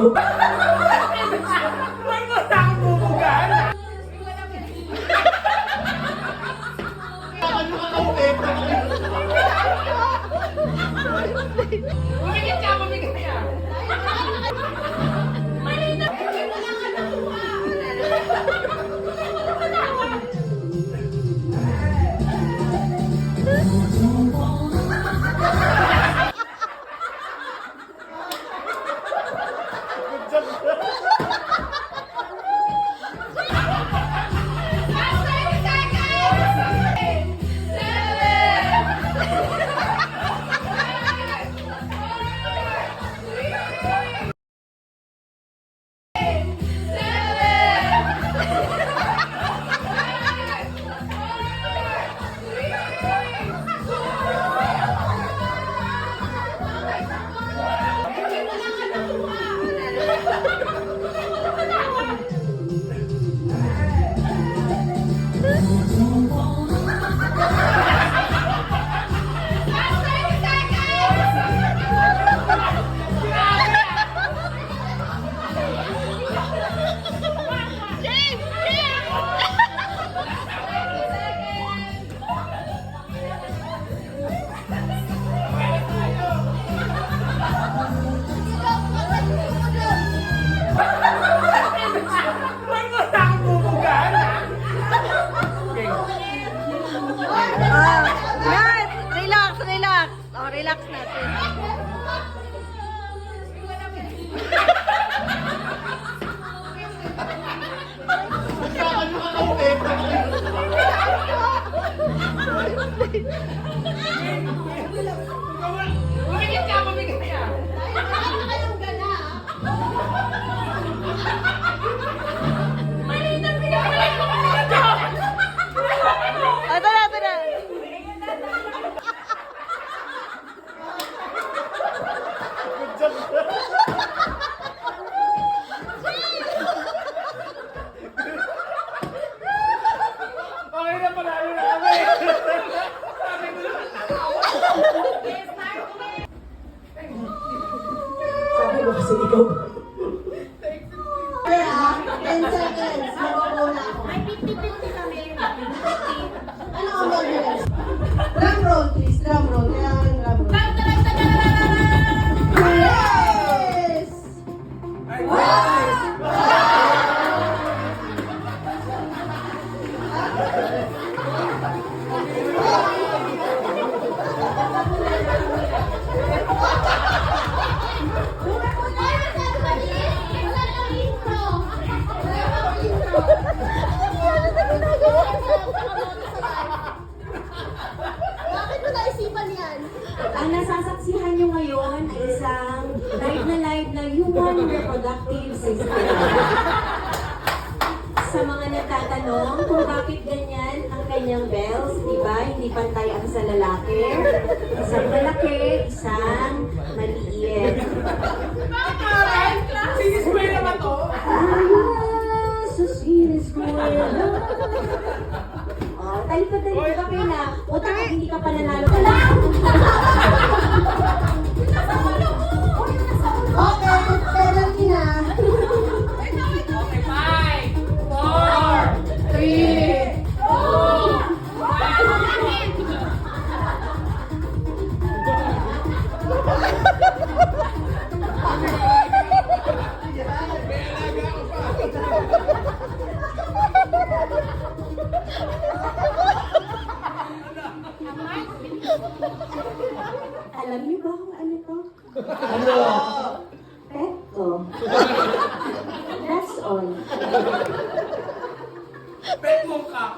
ikaw. May mo na akong bumugan. Bumigit ka, bumigit ka. May mo na akong bumugan. Yan! Relax, relax. Oh, relax natin. Bumigit ka, bumigit ka. Ito na, ito na. Okay na pala, ano na kami. Sabi ko na. Sabi mo kasi ikaw. 10 seconds. Mawawala ako. Ay, 50-50 kami. 50-50. Ano ang mabilis? Drum roll, please. Drum roll. Kailangan drum roll. Yes! Bakit mo naisipan yan? Ang nasasaksihan nyo ngayon ay isang live na human reproductive system. Sa mga nagtatanong kung bakit ganyan ang kanyang bells, di ba? Hindi pantay ang sa lalaki. Isang malaki, isang maliit. Sisis ko yun naman to. Sa siniskwela. Oh, talipad-talipad ka pina. Utang kung hindi ka pa nanalo. Okay, penalty na. Okay, 5, 4, 3, 2. Alam niyo ba kung ano to? Ano? Pet ko. That's all. Bet mo ka.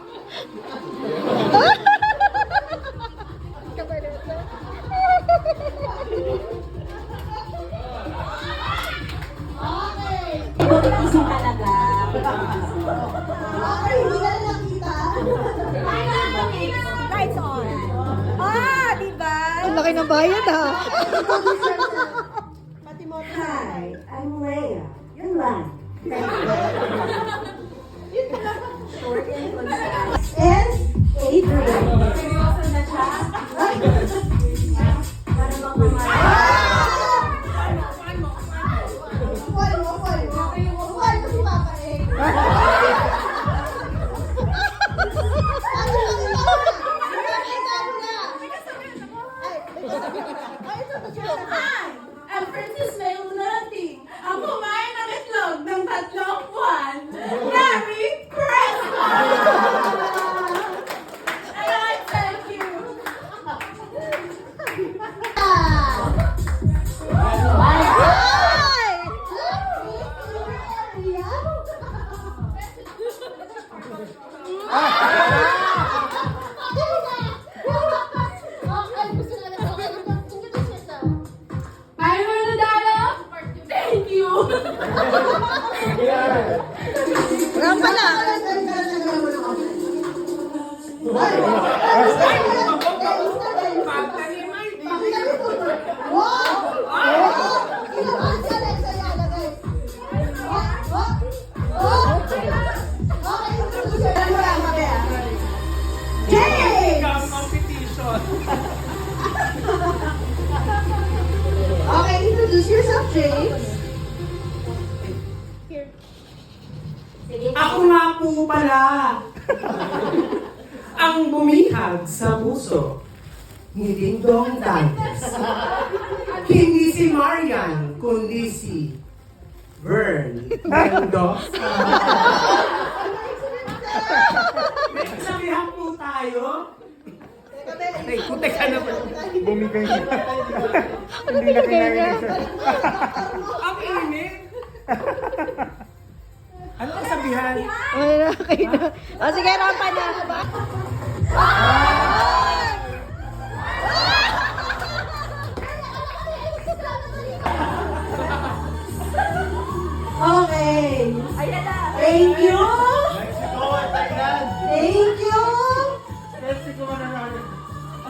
Gising talaga. Okay, hindi ka na nakita. Lights on. Ah, di ba? Ang laki ng bayad, ha? Pati mo. Hi, I'm Leia. You're live. Short and concise. And Adrian. Seryoso na siya? Para bang mga... one Rampa na. Competition. Okay, introduce yourself, James. Sige. Ako nga po pala ang bumihag sa puso ni Ding Dong Dantes. Hindi si Marian, kundi si Vern Mendoza. May kasabihan po tayo. Ay, puti ka naman. Bumigay niya. Hindi na kailangan isa. Ang init. Ano ang sabihan? Ay, okay na. O, sige, rampa na. Okay. Ayan na. Thank you. Mexico at Thailand. Thank you. Mexico na namin.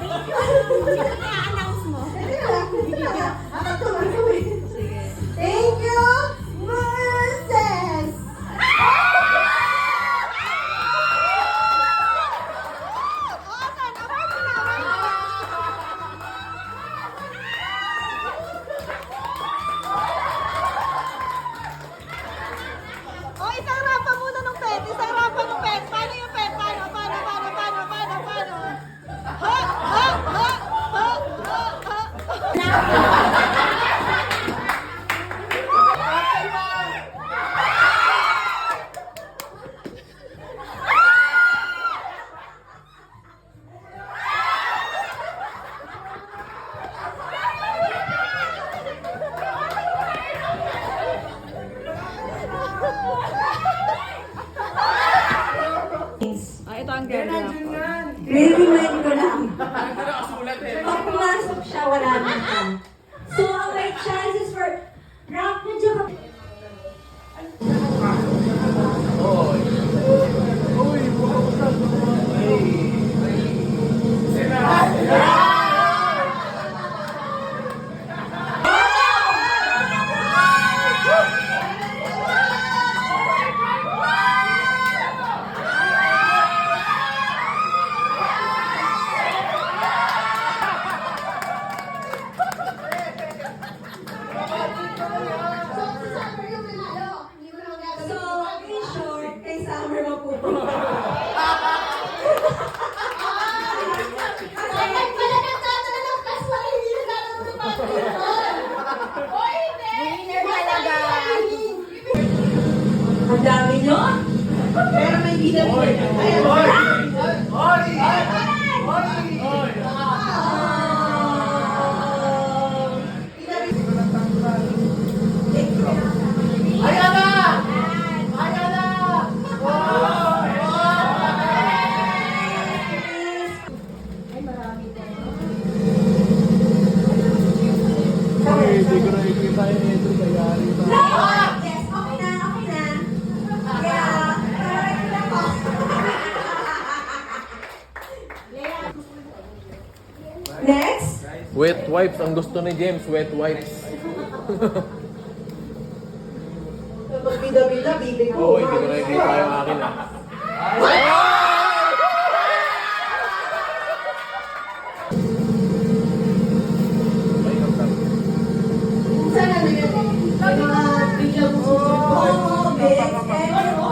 I-announce mo. Thank you, Mercedes. O, isang rampa muna ng pet. Isang rampa ng pet. Paano yung pet? Paano? Ha? Ha? Ha? Ha? Ha? Ha? Ito ang girl Nandiyan yan. Re-remind ko lang. Ano na kasulat eh. Pag pumasok siya, wala na ka. So, ang right chances for rock na dyan ka. So, in short, kay Summer mapupunta. Ang dami nyo? Pero may bida rin. Hindi ko na ikita yung ito sa yari ba? Yes, okay na, okay na. Kaya, correct na po. Next. Wet wipes ang gusto ni James, wet wipes. Pag bida-bida, bibig Oo, ko. hindi ko nakikita yung akin ah. Minsan ano yun eh. Yung mga biglang susunod. Oo, best.